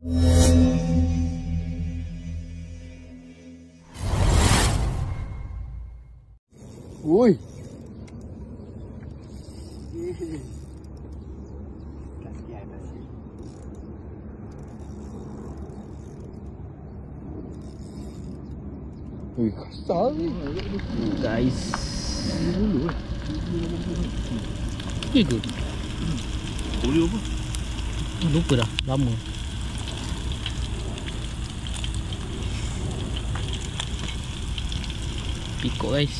Ui. Ui, kasar ni guys. Ni ke? Boleh apa? Lupa dah, lama. Pikok guys.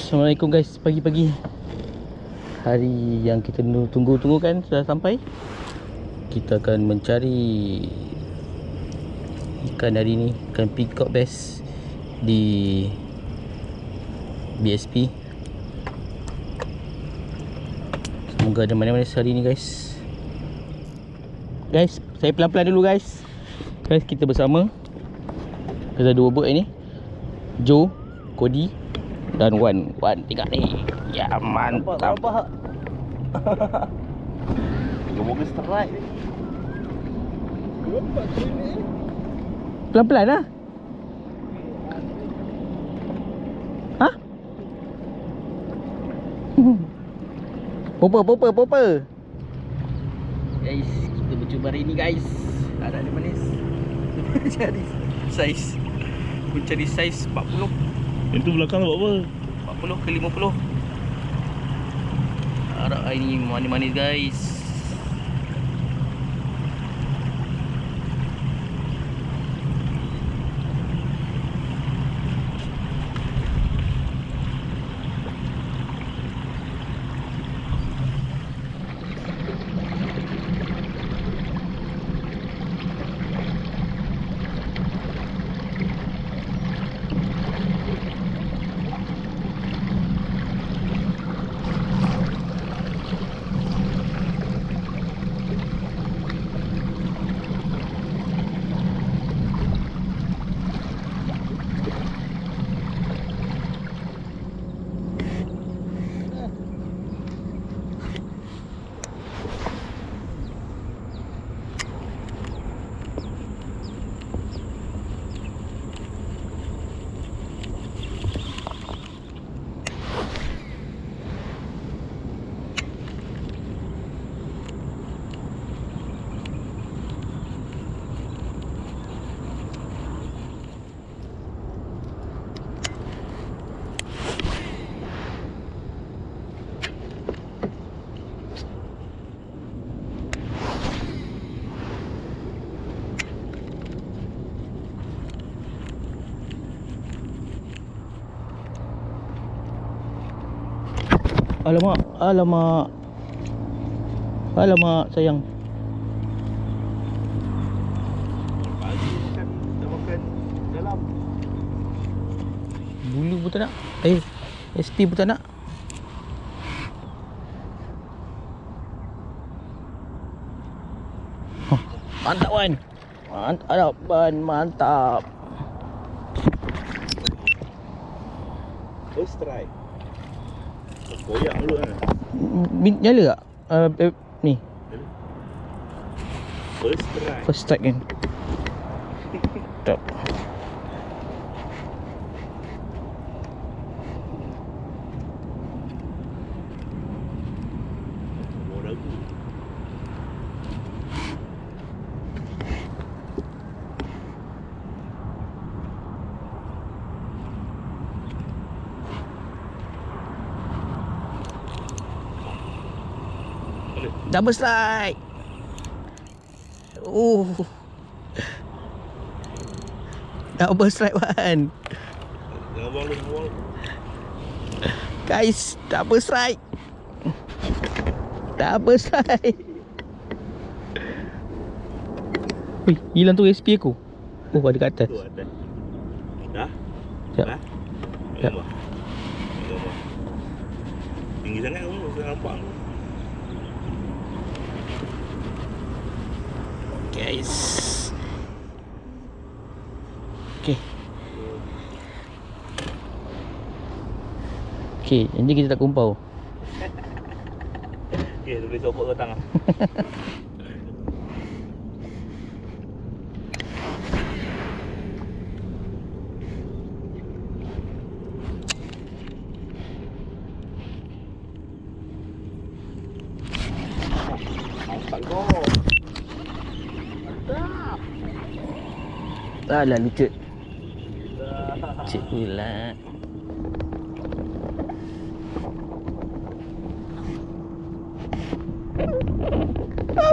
Assalamualaikum guys, pagi-pagi. Hari yang kita tunggu-tunggu kan sudah sampai. Kita akan mencari ikan hari ni, ikan peacock bass di BSP. Semoga ada manis-manis hari ni guys. Guys, saya pelan-pelan dulu guys. Guys, kita bersama. Ada dua bot ni, Joe, Cody dan Wan tinggal ni. Ya mantap. Nampak. Moga strike ni. Nampak sini. Pelan-pelan lah. Hah? Popa. Guys, kita bercuba hari ni guys. Ada manis. Mencari saiz 40. Yang tu belakang buat apa? 40 ke 50. Harap hari ni manis-manis guys. Alamak sayang. Pagi kan dah makan dalam. Bulu pun tak nak. SP pun tak nak. Mantap Wan. Mantap. First strike. Koyak dulu kan. Nyala tak? Ni First strike kan. Tak. Mau ragu. Double strike. Double strike Wan. Jangan buang lu. Guys, double strike. Wih, hilang tu SP aku. Oh, ada kat atas. Tu ada. Dah? Ya. Ha? Ya. Gambar. Gambar. Tinggi sangat kamu, saya nampak tu. Guys. Okay. Okay, janji kita tak kumpau. Okay, boleh sokok datang lah. Nampak kau. Alah lucut. Cik pula.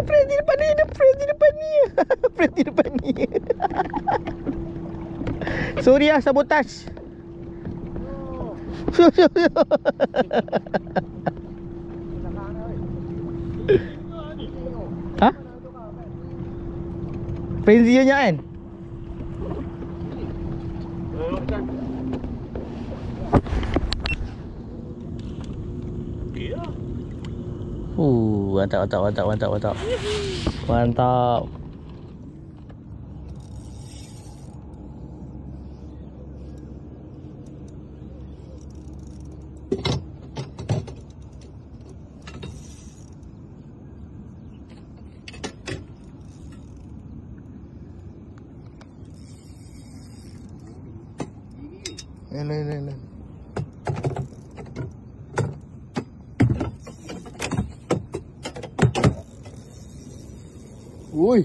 Friend di depan ni, friend di depan ni. Friend di depan ni. Sorry lah, sabotage. Ha? Frenzy nya kan? Okay lah. Mantap. Mantap. Lain. Ui.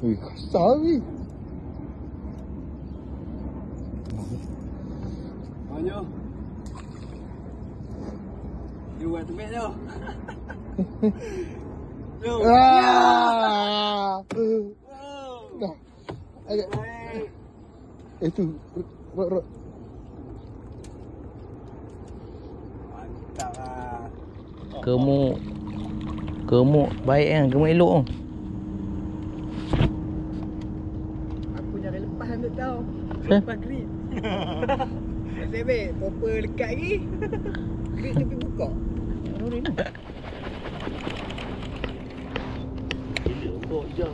Ui, kasar ni. Ayo. You want to meet you? Yo. Ah. Wow. Dah. Agak. Baik. Itu. Rot. Mantap lah. Gemuk baik kan, gemuk elok kan. Aku nyari lepas untuk tahu. Eh? Lepas grip. Sebab popper dekat lagi. Grip tu pergi buka. Gila, kau hijau.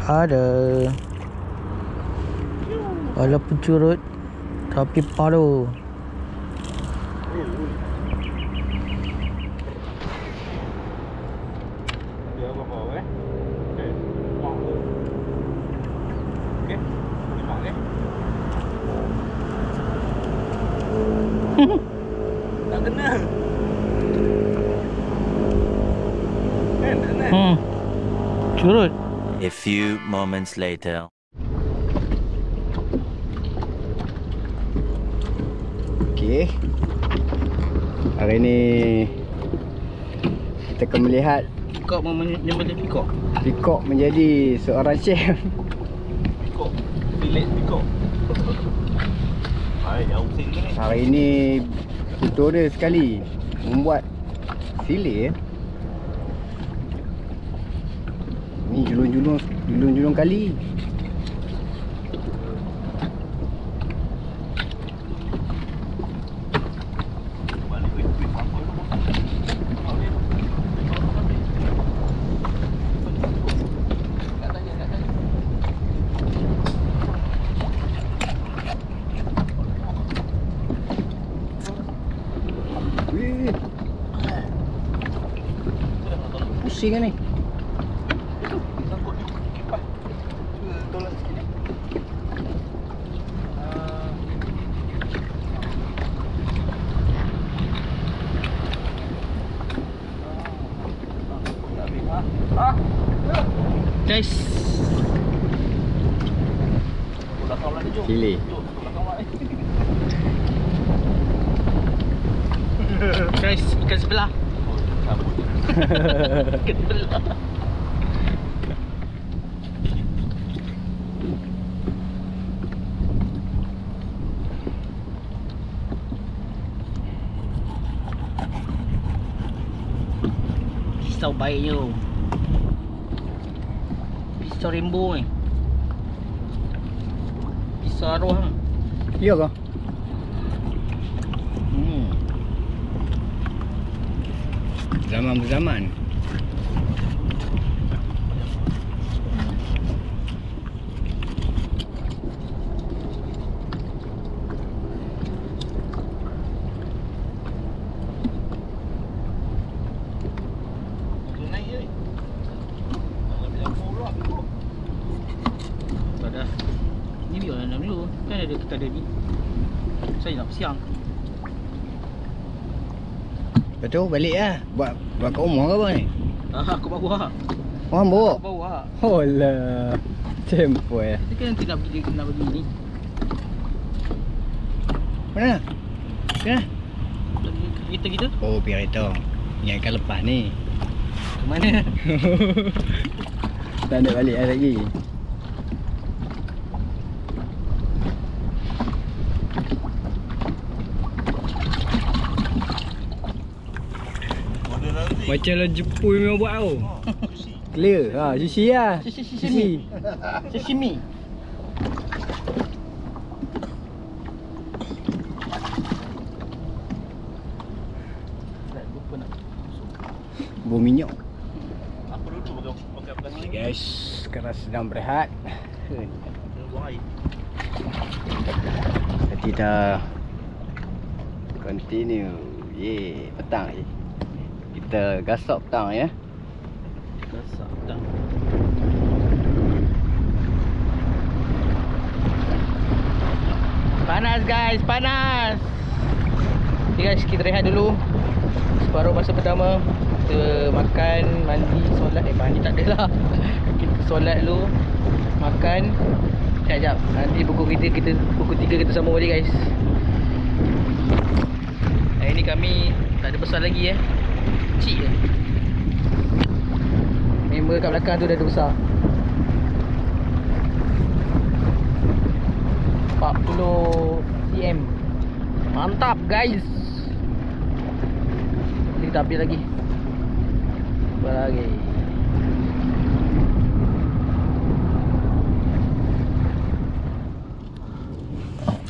Ada. Walaupun curut tapi paru. Dia apa-apa eh? Okay. Mak tu. Okay. Mak ni. Tak kena. Tak kena. Curut. A few moments later. Okey. Hari ni kita akan melihat Peacock menjadi peacock. Peacock menjadi seorang chef. Pikok. Filet pikok. Hai, jauh sini ni. Hari ini tutorial sekali membuat filet. Ni julung-julung kali. Wih. Pusing kan ni. Guys, belakang pula dia, Jom. Pilih. Jom, belakang pula. Guys, ikan sebelah. Oh, cabut. Ikan sebelah. Pisau baiknya. Pisau rainbow ni. Pisau arwah. Ya ke? Zaman berzaman. Dah. Ni biar nak dulu. Kan ada kita ada ni. Saya nak siang. Betul balik lah. Buat kat rumah ke apa ni? Aku bawa. Orang bawa? Aku bawa. Alah. Tempo ya. Dia kan nanti nak pergi ni. Mana? Mana? Kita. Oh, biar itu. Ingatkan lepas ni. Ke mana? Tak ada balik lah lagi. Macam lah Jepun memang buat tau. Clear. Ha, sushi lah. Sashimi. Sashimi. Bau minyak. Apa dulu pakai plastik? Guys, sekarang sedang berehat. Buang air. Kita continue. Petang je. Kita gasok petang ya. Gasak dah. Panas guys, panas. Okay guys, kita rehat dulu. Separuh masa pertama kita makan, mandi, solat. Mandi tak ada lah. Kita solat dulu, makan. Sekejap, nanti pukul 3 kita sambung balik guys. Hari ni kami tak ada besar lagi kecil je. Member kat belakang tu dah ada besar. 40 cm. Mantap guys. Ni kita ambil lagi. Ambil lagi.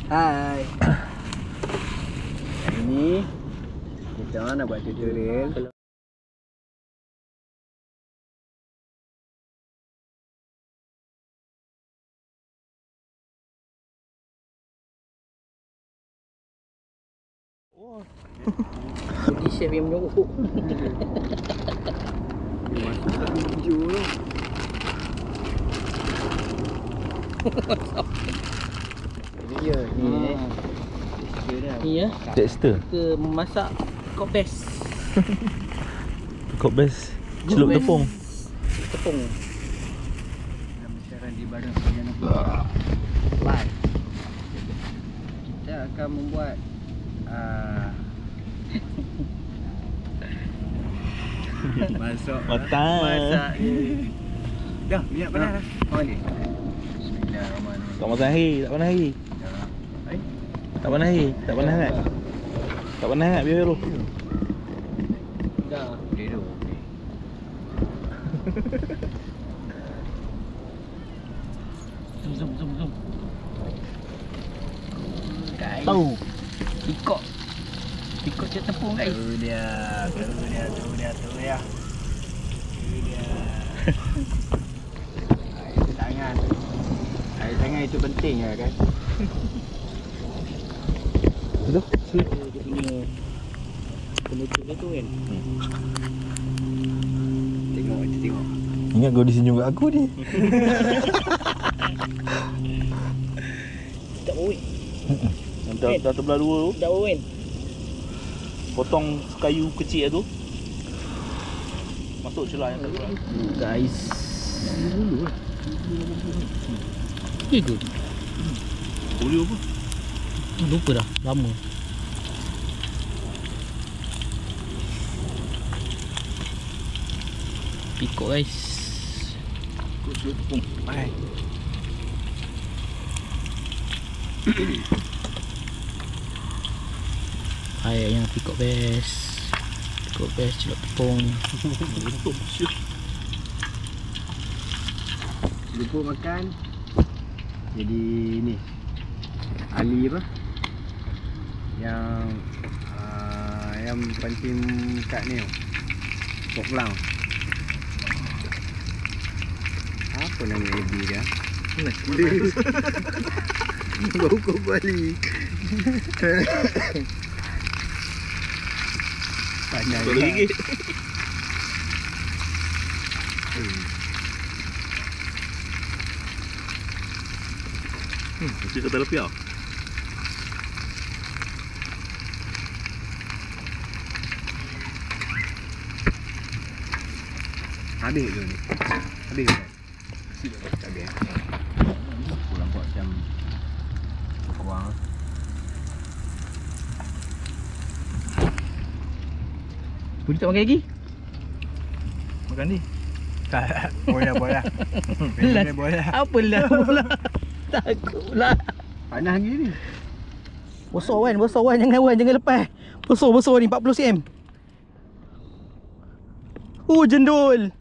Hai. Hari ni kita nak buat tutorial. Jadi chef yang menyorok. Masuk kat video tu. Ini dia ni. Ni ya. Dexter. Kita memasak kok best. Kok best. Celup Best. tepung. Tepung. Dalam besaran di badan sekalian apa? Baik. Kita akan membuat masak Masak. ni. Dah, minyak panas dah. Balik. Bismillahirrahmanirrahim. Tak panas air, tak panas air. Tak panas air, tak panas sangat. Tak panas sangat, biar dulu. Dah. Boleh tu. Zoom. Guys. Tahu. Ikut je tepung guys. Tu dia. Air tangan itu penting ya kan. Betul? Sila. Dia punya penutup dia tu kan. Tengok. Ingat kau disenyum kat aku ni. Tak bau Dah terbelah dua tu. Tak bau kan. Potong kayu kecil tu. Masuk celah yang terbelah. Guys. Ni good. Boleh apa? Lupa dah, lama. Pikuk guys. Kau suruh tepung. Hai. Air yang pikuk best. Pikuk best celup tepung. Untung siap. Lupa makan. Jadi ni Ali apa? Yang pancing kat ni. Pok lang. Apa nama Ebi dia? Bau kau balik. Banyak Kau lagi. Mesti kata lebih tau. Habis tu ni. Habis kan? Tak habis. Aku nampak macam kurang. Boleh tak makan lagi? Makan ni. Tak. Boleh. Boleh. Apalah pula. Takut pula. Panas lagi ni. Besar Wan, jangan lepas. Besar ni 40 cm. Jendul.